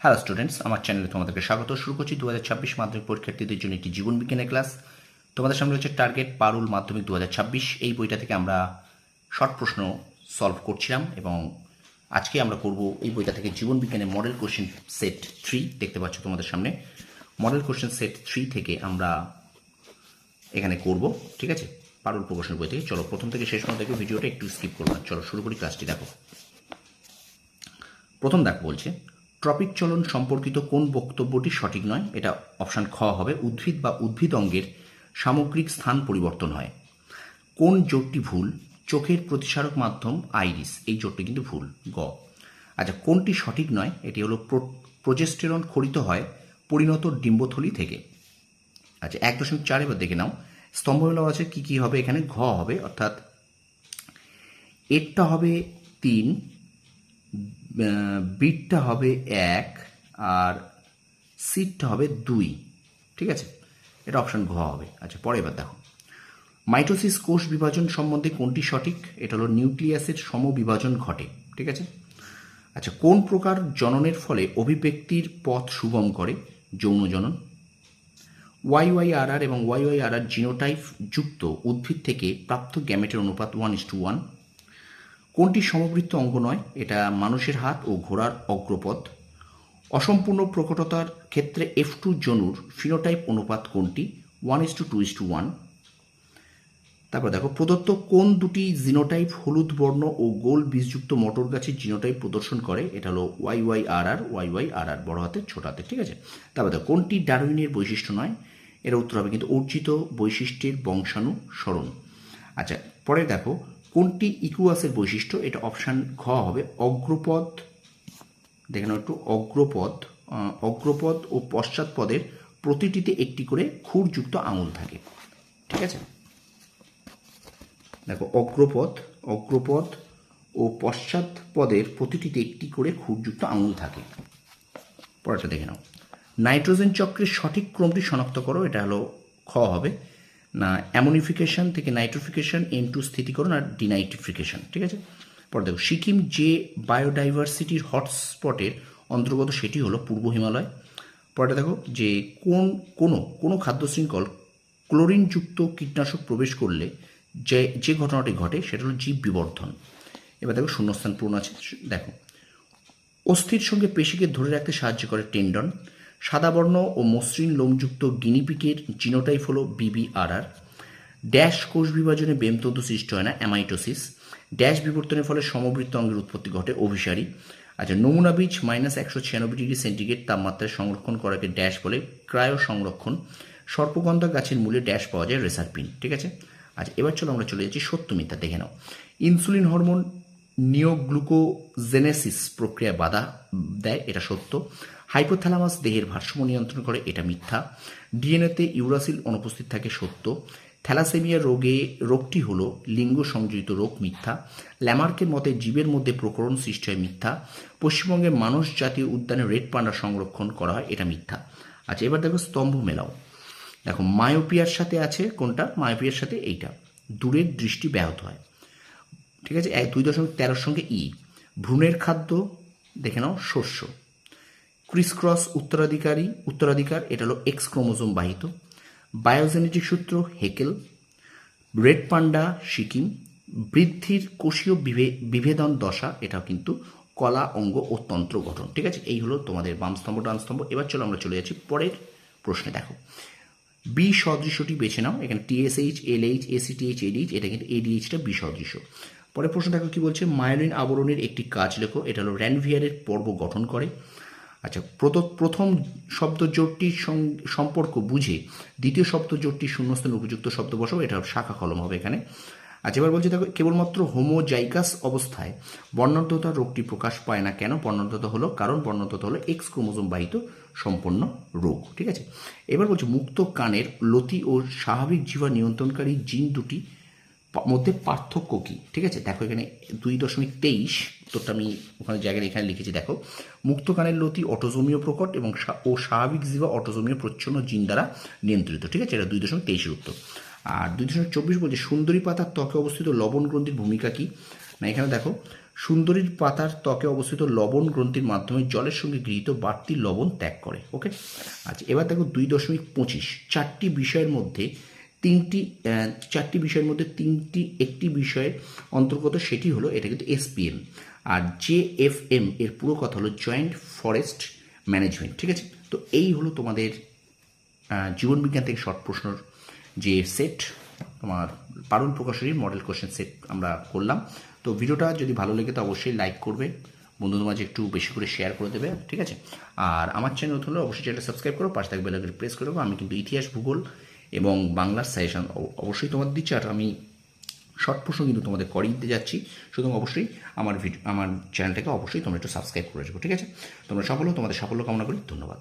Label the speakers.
Speaker 1: Hello students, আমার চ্যানেলে তোমাদেরকে স্বাগত। শুরু করছি 2026 মাধ্যমিক পরীক্ষার্থীদের জন্য একটি জীবন বিজ্ঞানের ক্লাস। তোমাদের সামনে হচ্ছে টার্গেট পারুল মাধ্যমিক 2026। এই বইটা থেকে আমরা শর্ট প্রশ্ন সলভ করছিলাম এবং আজকে আমরা করব এই বইটা থেকে জীবন বিজ্ঞানের মডেল কোশ্চেন সেট 3। দেখতে পাচ্ছ তোমাদের সামনে মডেল কোশ্চেন সেট 3 থেকে আমরা এখানে করব। ঠিক আছে, পারুল প্রকাশনের বই থেকে। চলো প্রথম থেকে শেষ পর্যন্ত দেখো, ভিডিওটা একটু স্কিপ করবো না। চলো শুরু করি ক্লাসটি। দেখো প্রথম বলছে ট্রপিক চলন সম্পর্কিত কোন বক্তব্যটি সঠিক নয়? এটা অপশান খ হবে। উদ্ভিদ বা উদ্ভিদ অঙ্গের সামগ্রিক স্থান পরিবর্তন হয়। কোন জোটটি ভুল? চোখের প্রতিসারক মাধ্যম আইরিস, এই জোটটি কিন্তু ভুল। গ। আচ্ছা, কোনটি সঠিক নয়? এটি হলো প্রোজেস্টেরন খরিত হয় পরিণত ডিম্বথলি থেকে। আচ্ছা 1.4 এবার দেখে নাও। স্তম্ভগুলো আছে কি কি হবে এখানে? ঘ হবে, অর্থাৎ এরটা হবে 3, বিটটা হবে 1 আর সিটটা হবে 2। ঠিক আছে, এটা অপশান ঘ হবে। আচ্ছা পরে এবার দেখো, মাইটোসিস কোষ বিভাজন সম্বন্ধে কোনটি সঠিক? এটা হলো নিউক্লিয়াসের সমবিভাজন ঘটে। ঠিক আছে। আচ্ছা, কোন প্রকার জননের ফলে অভিব্যক্তির পথ সুগম করে? যৌন জনন। YYRR এবং YYRR জিনোটাইপ যুক্ত উদ্ভিদ থেকে প্রাপ্ত গ্যামেটের অনুপাত 1:1। কোনটি সমবৃত্ত অঙ্গ নয়? এটা মানুষের হাত ও ঘোড়ার অগ্রপদ। অসম্পূর্ণ প্রকটতার ক্ষেত্রে F2 জনুর ফিনোটাইপ অনুপাত কোনটি? 1:2:1। তারপর দেখো, প্রদত্ত কোন দুটি জিনোটাইপ হলুদ বর্ণ ও গোল বীজযুক্ত মটর গাছের জিনোটাইপ প্রদর্শন করে? এটা হলো YYRR বড় হাতের ছোট হাতের। ঠিক আছে। তারপর দেখো, কোনটি ডারউইনের বৈশিষ্ট্য নয়? এর উত্তর হবে কিন্তু অর্জিত বৈশিষ্ট্যের বংশানুসরণ। আচ্ছা পরে দেখো, কোনটি ইকুয়াসের বৈশিষ্ট্য? এটা অপশান ঘ হবে। অগ্রপদ, দেখে নাও একটু, অগ্রপদ ও পশ্চাৎপদের প্রতিটিতে একটি করে খুরযুক্ত আঙুল থাকে। ঠিক আছে, দেখো অগ্রপদ ও পশ্চাৎপদের প্রতিটিতে একটি করে খুরযুক্ত আঙুল থাকে। পরেরটা দেখে নাও। নাইট্রোজেন চক্রের সঠিক ক্রমটি শনাক্ত করো। এটা হলো খ হবে না, অ্যামোনিফিকেশন থেকে নাইট্রোফিকেশন, N2 স্থিতিকরণ আর ডিনাইট্রিফিকেশন। ঠিক আছে। পরে দেখো, সিকিম যে বায়োডাইভার্সিটির হটস্পটের অন্তর্গত সেটি হলো পূর্ব হিমালয়। পরে দেখো, যে কোনো খাদ্য শৃঙ্খল ক্লোরিনযুক্ত কীটনাশক প্রবেশ করলে যে ঘটনাটি ঘটে সেটা হলো জীব বিবর্ধন। এবার দেখো শূন্যস্থান পূরণ আছে। দেখো, অস্থির সঙ্গে পেশিকে ধরে রাখতে সাহায্য করে টেন্ডন। সাদাবর্ণ ও মসৃণ লোমযুক্ত গিনিপিকের জিনোটাইপ হলো BBRR। ড্যাশ কোষ বিভাজনে বেমতন্তু সৃষ্টি হয় না, অ্যামাইটোসিস। ড্যাশ বিবর্তনের ফলে সমবৃত্ত অঙ্গের উৎপত্তি ঘটে, অভিসারী। আচ্ছা, নমুনা বীজ -196°C তাপমাত্রায় সংরক্ষণ করাকে ড্যাশ বলে, ক্রায়ো সংরক্ষণ। সর্পগন্ধা গাছের মূলে ড্যাশ পাওয়া যায়, রেসারপিন। ঠিক আছে। আচ্ছা এবার চলো আমরা চলে যাচ্ছি সত্য মিথ্যা দেখে নাও। ইনসুলিন হরমোন নিওগ্লুকোজেনেসিস প্রক্রিয়ায় বাধা দেয়, এটা সত্য। হাইপোথ্যালামাস দেহের ভারসাম্য নিয়ন্ত্রণ করে, এটা মিথ্যা। ডিএনএতে ইউরাসিল অনুপস্থিত থাকে, সত্য। থ্যালাসেমিয়া রোগটি হলো লিঙ্গ সংযোজিত রোগ, মিথ্যা। ল্যামার্কের মতে জীবের মধ্যে প্রকরণ সৃষ্টি হয়, মিথ্যা। পশ্চিমবঙ্গে মানস জাতীয় উদ্যানে রেড পান্ডা সংরক্ষণ করা হয়, এটা মিথ্যা। আচ্ছা এবার দেখো স্তম্ভ মেলাও। দেখো মায়োপিয়ার সাথে আছে কোনটা? মায়োপিয়ার সাথে এইটা, দূরের দৃষ্টি ব্যাহত হয়। ঠিক আছে। 2.13 সঙ্গে ই। ভ্রূণের খাদ্য দেখে নাও, শস্য। ক্রিসক্রস উত্তরাধিকার, এটা হলো X ক্রোমোজোম বাহিত। বায়োজেনেটিক সূত্র হেকেল। Red panda Sikkim. বৃদ্ধির কোষীয় বিভেদন দশা, এটাও কিন্তু কলা অঙ্গ ও তন্ত্র গঠন। ঠিক আছে, এই হলো তোমাদের বাম স্তম্ভ ডান স্তম্ভ। এবার চলো আমরা চলে যাচ্ছি পরের প্রশ্নে। দেখো বি সদৃশ্যটি বেছে নাও। এখানে TSH, LH, ACTH, ADH, এটা কিন্তু ADHটা বি সদৃশ্য। পরের প্রশ্ন দেখো কি বলছে, মায়োলিন আবরণের একটি কাজ লেখো। এটা হলো র্যানভিয়ারের পর্ব গঠন করে। আচ্ছা, প্রথম শব্দ জোটটির সম্পর্ক বুঝে দ্বিতীয় শব্দ জোটটির শূন্যস্থানে উপযুক্ত শব্দ বসাবো, এটা শাখা কলম হবে এখানে। আচ্ছা এবার বলছে দেখো, কেবলমাত্র হোমোজাইগাস অবস্থায় বর্ণাঢ্যতা রোগটি প্রকাশ পায় না কেন? বর্ণাঢ্যতা হলো X ক্রোমোজোম বাহিত সম্পন্ন রোগ। ঠিক আছে। এবার বলছে মুক্ত কানের লতি ও স্বাভাবিক জিহ্বা নিয়ন্ত্রণকারী জিন দুটি মধ্যে পার্থক্য কী? ঠিক আছে, দেখো এখানে 2.23 উত্তরটা আমি ওখানে জায়গায় এখানে লিখেছি। দেখো, মুক্ত কানের লতি অটোজোমীয় প্রকট এবং স্বাভাবিক জিহ্বা অটোজোমীয় প্রচ্ছন্ন জিন দ্বারা নিয়ন্ত্রিত। ঠিক আছে, এটা 2.23 উত্তর। আর 2.24 বলছে সুন্দরী পাতার ত্বকে অবস্থিত লবণ গ্রন্থির ভূমিকা কী? না এখানে দেখো, সুন্দরীর পাতার ত্বকে অবস্থিত লবণ গ্রন্থির মাধ্যমে জলের সঙ্গে গৃহীত বাড়তি লবণ ত্যাগ করে। ওকে, আচ্ছা এবার দেখো 2.25 চারটি বিষয়ের মধ্যে একটি বিষয়ের অন্তর্গত, সেটি হলো এটা কিন্তু এসপিএম। আর JFM এর পুরো কথা হলো জয়েন্ট ফরেস্ট ম্যানেজমেন্ট। ঠিক আছে, তো এই হলো তোমাদের জীবনবিজ্ঞান থেকে শর্ট প্রশ্নর যে সেট, তোমার পারুল প্রকাশনীর মডেল কোশ্চেন সেট আমরা করলাম। তো ভিডিওটা যদি ভালো লেগে তো অবশ্যই লাইক করবে, বন্ধুদের মাঝে একটু বেশি করে শেয়ার করে দেবে। ঠিক আছে, আর আমার চ্যানেল নতুন হলে অবশ্যই চ্যানেলটা সাবস্ক্রাইব করো, পাশে থাকবে বেল আইকন প্রেস করে দেবো। আমি কিন্তু ইতিহাস, ভূগোল এবং বাংলার সাজেশন অবশ্যই তোমাদের দিচ্ছি, আর আমি শর্ট প্রশ্ন কিন্তু তোমাদের করিয়ে দিতে যাচ্ছি। সুতরাং অবশ্যই আমার চ্যানেলটাকে অবশ্যই তোমরা একটু সাবস্ক্রাইব করে রাখবো। ঠিক আছে, তোমরা তোমাদের সাফল্য কামনা করি। ধন্যবাদ।